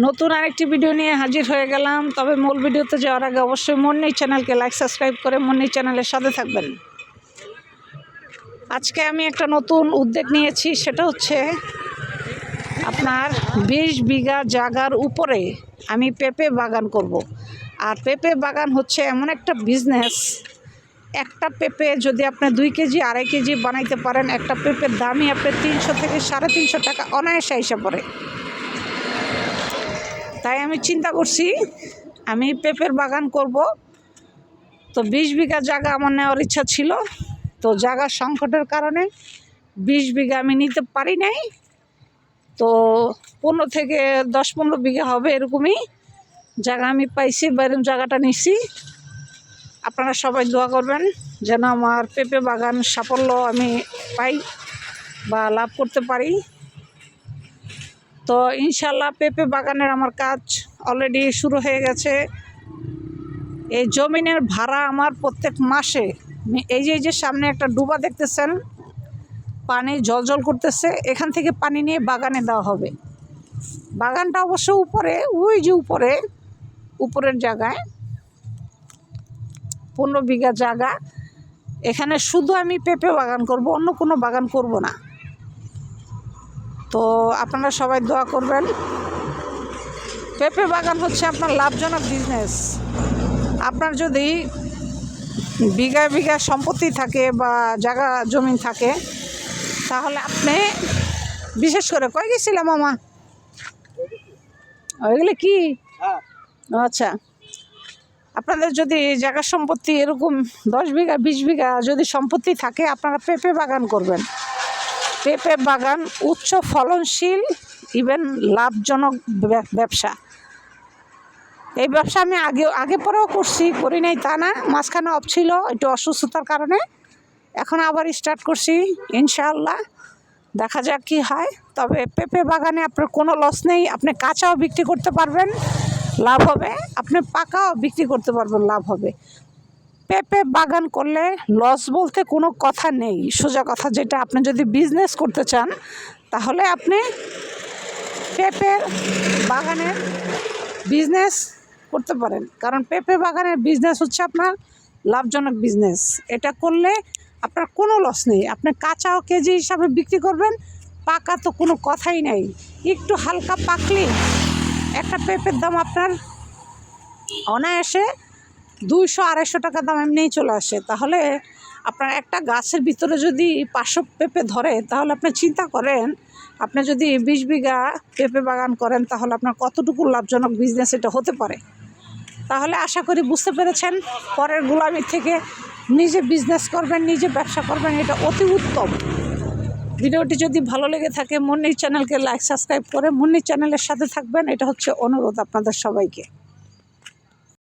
নতুন আরেকটি ভিডিও নিয়ে হাজির হয়ে গেলাম। তবে মূল ভিডিওতে যাওয়ার আগে অবশ্যই মুন্নি চ্যানেলকে লাইক সাবস্ক্রাইব করে মুন্নি চ্যানেলের সাথে থাকবেন। আজকে আমি একটা নতুন উদ্যোগ নিয়েছি, সেটা হচ্ছে আপনার 20 বিঘা জায়গার উপরে আমি পেঁপে বাগান করব। আর পেঁপে বাগান হচ্ছে এমন একটা বিজনেস, একটা পেঁপে যদি আপনি 2 কেজি 2.5 কেজি বানাইতে পারেন, একটা পেঁপের দামই আপনার 300 থেকে 350 টাকা অনায়াসে এসে পড়ে। তাই আমি চিন্তা করছি আমি পেঁপের বাগান করব। তো 20 বিঘা জায়গা আমার নেওয়ার ইচ্ছা ছিল, তো জায়গার সংকটের কারণে 20 বিঘা আমি নিতে পারি নাই। তো 15 থেকে 10-15 বিঘা হবে এরকমই জায়গা আমি পাইছি, বাইরের জায়গাটা নিছি। আপনারা সবাই দোয়া করবেন যেন আমার পেঁপে বাগান সাফল্য আমি পাই বা লাভ করতে পারি। তো ইনশাল্লাহ পেঁপে বাগানের আমার কাজ অলরেডি শুরু হয়ে গেছে। এই জমিনের ভাড়া আমার প্রত্যেক মাসে, এই যে সামনে একটা ডুবা দেখতেছেন, পানি জল করতেছে, এখান থেকে পানি নিয়ে বাগানে দেওয়া হবে। বাগানটা অবশ্য উপরে, ওই যে উপরের জায়গায় 15 বিঘা জায়গা, এখানে শুধু আমি পেঁপে বাগান করব, অন্য কোনো বাগান করব না। তো আপনারা সবাই দোয়া করবেন। পেঁপে বাগান হচ্ছে আপনার লাভজনক বিজনেস। আপনার যদি বিঘায় বিঘা সম্পত্তি থাকে বা জায়গা জমি থাকে, তাহলে আপনি বিশেষ করে কই গেছিলাম মামা, ওইগুলো কি আচ্ছা, আপনাদের যদি জায়গা সম্পত্তি এরকম 10 বিঘা 20 বিঘা যদি সম্পত্তি থাকে, আপনারা পেঁপে বাগান করবেন। পেঁপে বাগান উচ্চ ফলনশীল ইভেন লাভজনক ব্যবসা। এই ব্যবসা আমি আগে পরেও করি নাই তা না, মাঝখানে অফ ছিল একটু অসুস্থতার কারণে, এখন আবার স্টার্ট করছি। ইনশাআল্লাহ দেখা যাক কি হয়। তবে পেঁপে বাগানে আপনার কোনো লস নেই, আপনি কাঁচাও বিক্রি করতে পারবেন, লাভ হবে, আপনি পাকাও বিক্রি করতে পারবেন, লাভ হবে। পেঁপে বাগান করলে লস বলতে কোনো কথা নেই, সোজা কথা যেটা, আপনি যদি বিজনেস করতে চান তাহলে আপনি পেঁপে বাগানের বিজনেস করতে পারেন। কারণ পেঁপে বাগানের বিজনেস হচ্ছে আপনার লাভজনক বিজনেস। এটা করলে আপনার কোনো লস নেই, আপনি কাঁচাও কেজি হিসাবে বিক্রি করবেন, পাকা তো কোনো কথাই নেই। একটু হালকা পাকলে একটা পেঁপের দাম আপনার অনায়াসে 200-250 টাকা দাম এমনিই চলে আসে। তাহলে আপনার একটা গাছের ভিতরে যদি 500 পেঁপে ধরে, তাহলে আপনি চিন্তা করেন, আপনি যদি 20 বিঘা পেঁপে বাগান করেন, তাহলে আপনার কতটুকু লাভজনক বিজনেস এটা হতে পারে। তাহলে আশা করি বুঝতে পেরেছেন, পরের গোলামি থেকে নিজে বিজনেস করবেন, নিজে ব্যবসা করবেন, এটা অতি উত্তম। ভিডিওটি যদি ভালো লেগে থাকে মুন্নি চ্যানেলকে লাইক সাবস্ক্রাইব করে মুন্নি চ্যানেলের সাথে থাকবেন, এটা হচ্ছে অনুরোধ আপনাদের সবাইকে।